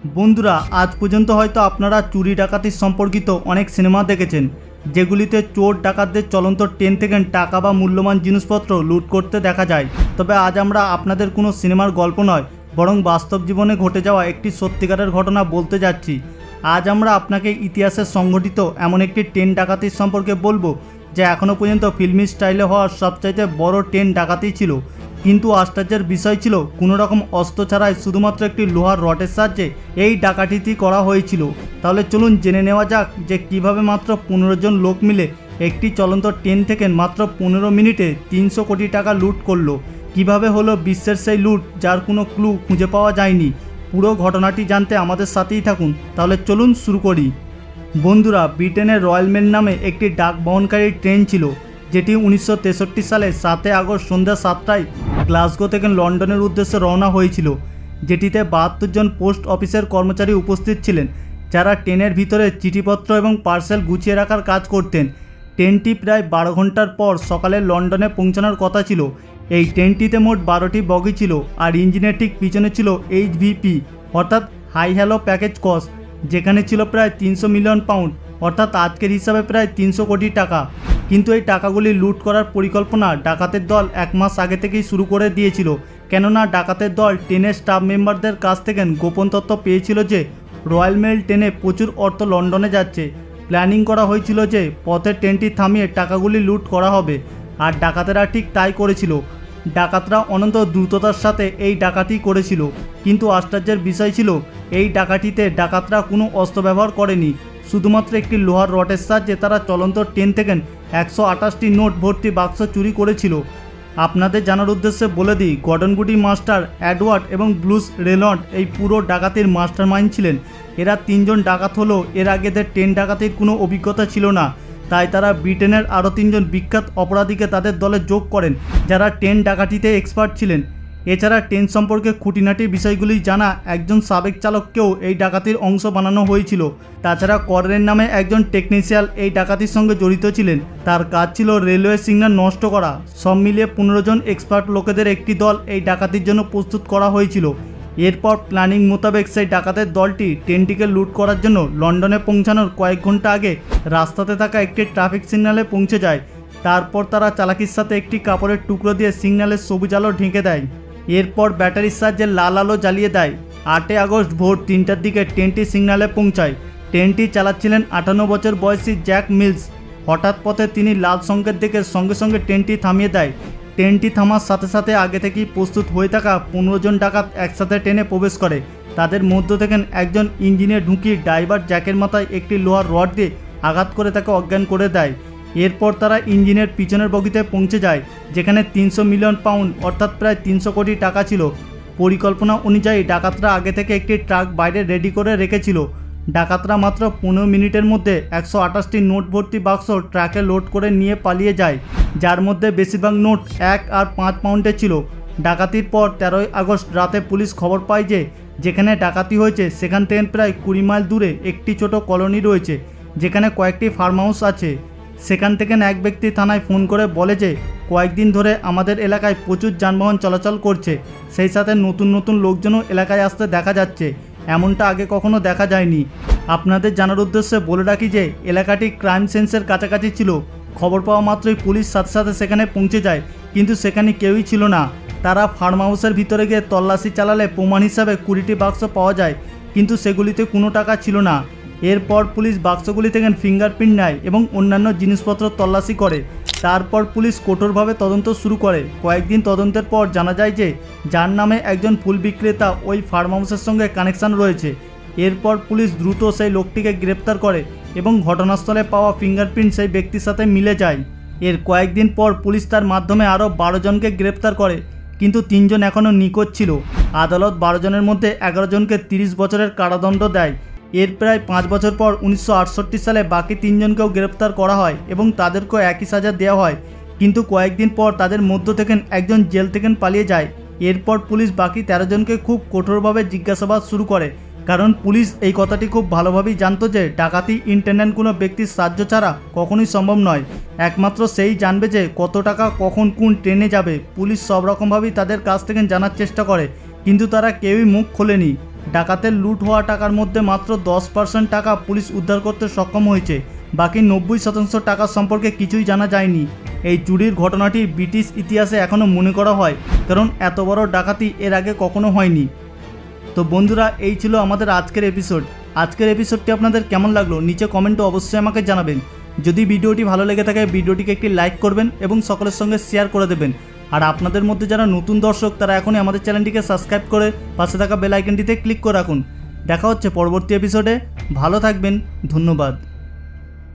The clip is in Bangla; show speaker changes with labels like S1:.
S1: বন্ধুরা, আজ পর্যন্ত হয়তো আপনারা চুরি ডাকাতি সম্পর্কিত অনেক সিনেমা দেখেছেন, যেগুলিতে চোর ডাকাতদের চলন্ত ট্রেন থেকে টাকা বা মূল্যবান জিনিসপত্র লুট করতে দেখা যায়। তবে আজ আমরা আপনাদের কোনো সিনেমার গল্প নয়, বরং বাস্তব জীবনে ঘটে যাওয়া একটি সত্যিকারের ঘটনা বলতে যাচ্ছি। আজ আমরা আপনাকে ইতিহাসে সংঘটিত এমন একটি ট্রেন ডাকাতির সম্পর্কে বলবো, যা এখনও পর্যন্ত ফিল্মি স্টাইলে হওয়ার সবচাইতে বড় ট্রেন ডাকাতি ছিল। কিন্তু আশ্চর্যের বিষয় ছিল, কোনো রকম অস্ত্র ছাড়াই শুধুমাত্র একটি লোহার রডের সাহায্যে এই ডাকাতিটি করা হয়েছিল। তাহলে চলুন জেনে নেওয়া যাক যে কিভাবে মাত্র 15 জন লোক মিলে একটি চলন্ত ট্রেন থেকে মাত্র 15 মিনিটে 300 কোটি টাকা লুট করলো। কিভাবে হলো বিশ্বের সেই লুট, যার কোনো ক্লু খুঁজে পাওয়া যায়নি। পুরো ঘটনাটি জানতে আমাদের সাথেই থাকুন। তাহলে চলুন শুরু করি। বন্ধুরা, ব্রিটেনের রয়্যাল মেল নামে একটি ডাক বহনকারী ট্রেন ছিল, যেটি 1963 সালে 7 আগস্ট সন্ধ্যা 7টায় গ্লাসগো থেকে লন্ডনের উদ্দেশ্যে রওনা হয়েছিল। যেটিতে 72 জন পোস্ট অফিসের কর্মচারী উপস্থিত ছিলেন, যারা ট্রেনের ভিতরে চিঠিপত্র এবং পার্সেল গুছিয়ে রাখার কাজ করতেন। ট্রেনটি প্রায় 12 ঘন্টার পর সকালে লন্ডনে পৌঁছানোর কথা ছিল। এই ট্রেনটিতে মোট 12টি বগি ছিল, আর ইঞ্জিনের ঠিক পিছনে ছিল HVP অর্থাৎ হাই হ্যালো প্যাকেজ কস্ট, যেখানে ছিল প্রায় 300 মিলিয়ন পাউন্ড অর্থাৎ আজকের হিসাবে প্রায় 300 কোটি টাকা। কিন্তু এই টাকাগুলি লুট করার পরিকল্পনা ডাকাতের দল 1 মাস আগে থেকেই শুরু করে দিয়েছিল, কেননা ডাকাতের দল ট্রেনের স্টাফ মেম্বারদের কাছ থেকে গোপন তথ্য পেয়েছিল যে রয়্যাল মেল ট্রেনে প্রচুর অর্থ লন্ডনে যাচ্ছে। প্ল্যানিং করা হয়েছিল যে পথে ট্রেনটি থামিয়ে টাকাগুলি লুট করা হবে, আর ডাকাতেরা ঠিক তাই করেছিল। ডাকাতরা অনন্ত দ্রুততার সাথে এই ডাকাতি করেছিল, কিন্তু আশ্চর্যের বিষয় ছিল, এই ডাকাতিতে ডাকাতরা কোনো অস্ত্র ব্যবহার করেনি। শুধুমাত্র একটি লোহার রডের সাহায্যে তারা চলন্ত ট্রেন থেকে 128টি নোট ভর্তি বাক্স চুরি করেছিল। আপনাদের জানার উদ্দেশ্যে বলে দিই, গর্ডন গুডি মাস্টার, এডওয়ার্ড এবং ব্লুস রেনল্ড এই পুরো ডাকাতির মাস্টার মাইন্ড ছিলেন। এরা 3 জন ডাকাত হলো এর আগে এদের ট্রেন ডাকাতির কোনো অভিজ্ঞতা ছিল না, তাই তারা ব্রিটেনের আরও 3 জন বিখ্যাত অপরাধীকে তাদের দলে যোগ করেন, যারা ট্রেন ডাকাতিতে এক্সপার্ট ছিলেন। এছাড়া ট্রেন সম্পর্কে খুঁটিনাটি বিষয়গুলি জানা একজন সাবেক চালককেও এই ডাকাতির অংশ বানানো হয়েছিল। তাছাড়া করেন নামে একজন টেকনিশিয়ান এই ডাকাতির সঙ্গে জড়িত ছিলেন। তার কাজ ছিল রেলওয়ে সিগন্যাল নষ্ট করা। সব মিলিয়ে 15 জন এক্সপার্ট লোকেদের একটি দল এই ডাকাতির জন্য প্রস্তুত করা হয়েছিল। এরপর প্ল্যানিং মোতাবেক সেই ডাকাতের দলটি ট্রেনটিকে লুট করার জন্য লন্ডনে পৌঁছানোর কয়েক ঘন্টা আগে রাস্তাতে থাকা একটি ট্রাফিক সিগন্যালে পৌঁছে যায়। তারপর তারা চালাকির সাথে একটি কাপড়ের টুকরো দিয়ে সিগন্যালের সবুজ আলো ঢেকে দেয়। এরপর ব্যাটারির সাহায্যে লাল আলো জ্বালিয়ে দেয়। 8 আগস্ট ভোর 3টার দিকে ট্রেনটি সিগন্যালে পৌঁছায়। ট্রেনটি চালাচ্ছিলেন 58 বছর বয়সী জ্যাক মিলস। হঠাৎ পথে তিনি লাল সংকেত দেখে সঙ্গে সঙ্গে ট্রেনটি থামিয়ে দেয়। ট্রেনটি থামার সাথে সাথে আগে থেকেই প্রস্তুত হয়ে থাকা 15 জন ডাকাত একসাথে ট্রেনে প্রবেশ করে। তাদের মধ্য থেকে একজন ইঞ্জিনে ঢুকিয়ে ড্রাইভার জ্যাকের মাথায় একটি লোহার রড দিয়ে আঘাত করে তাকে অজ্ঞান করে দেয়। এরপর তারা ইঞ্জিনের পিছনের বগিতে পৌঁছে যায়, যেখানে 300 মিলিয়ন পাউন্ড অর্থাৎ প্রায় 300 কোটি টাকা ছিল। পরিকল্পনা অনুযায়ী ডাকাতরা আগে থেকে একটি ট্রাক বাইরে রেডি করে রেখেছিল। ডাকাতরা মাত্র 15 মিনিটের মধ্যে 128টি নোট ভর্তি বাক্স ট্রাকে লোড করে নিয়ে পালিয়ে যায়, যার মধ্যে বেশিরভাগ নোট 1 আর 5 পাউন্ডের ছিল। ডাকাতির পর 13 আগস্ট রাতে পুলিশ খবর পায় যে যেখানে ডাকাতি হয়েছে সেখান থেকে প্রায় 20 মাইল দূরে একটি ছোট কলোনি রয়েছে, যেখানে কয়েকটি ফার্ম হাউস আছে। সেখান থেকে এক ব্যক্তি থানায় ফোন করে বলে যে কয়েকদিন ধরে আমাদের এলাকায় প্রচুর যানবাহন চলাচল করছে, সেই সাথে নতুন নতুন লোকজনও এলাকায় আসতে দেখা যাচ্ছে। এমনটা আগে কখনো দেখা যায়নি। আপনাদের জানার উদ্দেশ্যে বলে রাখি যে এলাকাটি ক্রাইম সেন্সের কাছাকাছি ছিল। খবর পাওয়া মাত্রই পুলিশ সাথে সাথে সেখানে পৌঁছে যায়, কিন্তু সেখানে কেউই ছিল না। তারা ফার্ম হাউসের ভিতরে গিয়ে তল্লাশি চালালে প্রমাণ হিসাবে 20টি বাক্স পাওয়া যায়, কিন্তু সেগুলিতে কোনো টাকা ছিল না। এরপর পুলিশ বাক্সগুলি থেকে ফিঙ্গারপ্রিন্ট নেয় এবং অন্যান্য জিনিসপত্র তল্লাশি করে। তারপর পুলিশ কঠোরভাবে তদন্ত শুরু করে। কয়েকদিন তদন্তের পর জানা যায় যে যার নামে একজন ফুল বিক্রেতা ওই ফার্ম হাউসের সঙ্গে কানেকশান রয়েছে। এরপর পুলিশ দ্রুত সেই লোকটিকে গ্রেপ্তার করে এবং ঘটনাস্থলে পাওয়া ফিঙ্গারপ্রিন্ট সেই ব্যক্তির সাথে মিলে যায়। এর কয়েকদিন পর পুলিশ তার মাধ্যমে আরও 12 জনকে গ্রেপ্তার করে, কিন্তু 3 জন এখনও নিখোঁজ ছিল। আদালত 12 জনের মধ্যে 11 জনকে 30 বছরের কারাদণ্ড দেয়। এর প্রায় 5 বছর পর 1968 সালে বাকি 3 জনকেও গ্রেপ্তার করা হয় এবং তাদেরকেও একই সাজা দেওয়া হয়, কিন্তু কয়েকদিন পর তাদের মধ্য থেকে একজন জেল থেকে পালিয়ে যায়। এরপর পুলিশ বাকি 13 জনকে খুব কঠোরভাবে জিজ্ঞাসাবাদ শুরু করে, কারণ পুলিশ এই কথাটি খুব ভালোভাবেই জানতো যে ডাকাতি ইন্টারনেট কোনো ব্যক্তির সাহায্য ছাড়া কখনোই সম্ভব নয়। একমাত্র সেই জানবে যে কত টাকা কখন কোন ট্রেনে যাবে। পুলিশ সব রকমভাবেই তাদের কাছ থেকে জানার চেষ্টা করে, কিন্তু তারা কেউই মুখ খোলেনি। ডাকাতের লুট হওয়া টাকার মধ্যে মাত্র 10% টাকা পুলিশ উদ্ধার করতে সক্ষম হয়েছে। বাকি 90% টাকা সম্পর্কে কিছুই জানা যায়নি। এই চুরির ঘটনাটি ব্রিটিশ ইতিহাসে এখনও মনে করা হয়, কারণ এত বড় ডাকাতি এর আগে কখনো হয়নি। তো বন্ধুরা, এই ছিল আমাদের আজকের এপিসোড। আজকের এপিসোডটি আপনাদের কেমন লাগলো নিচে কমেন্টে অবশ্যই আমাকে জানাবেন। যদি ভিডিওটি ভালো লেগে থাকে ভিডিওটিকে একটি লাইক করবেন এবং সকলের সঙ্গে শেয়ার করে দেবেন। আর আপনাদের মধ্যে যারা নতুন দর্শক তারা এখনই আমাদের চ্যানেলটিকে সাবস্ক্রাইব করে পাশে থাকা বেল আইকনটিতে ক্লিক করে রাখুন। দেখা হচ্ছে পরবর্তী এপিসোডে। ভালো থাকবেন, ধন্যবাদ।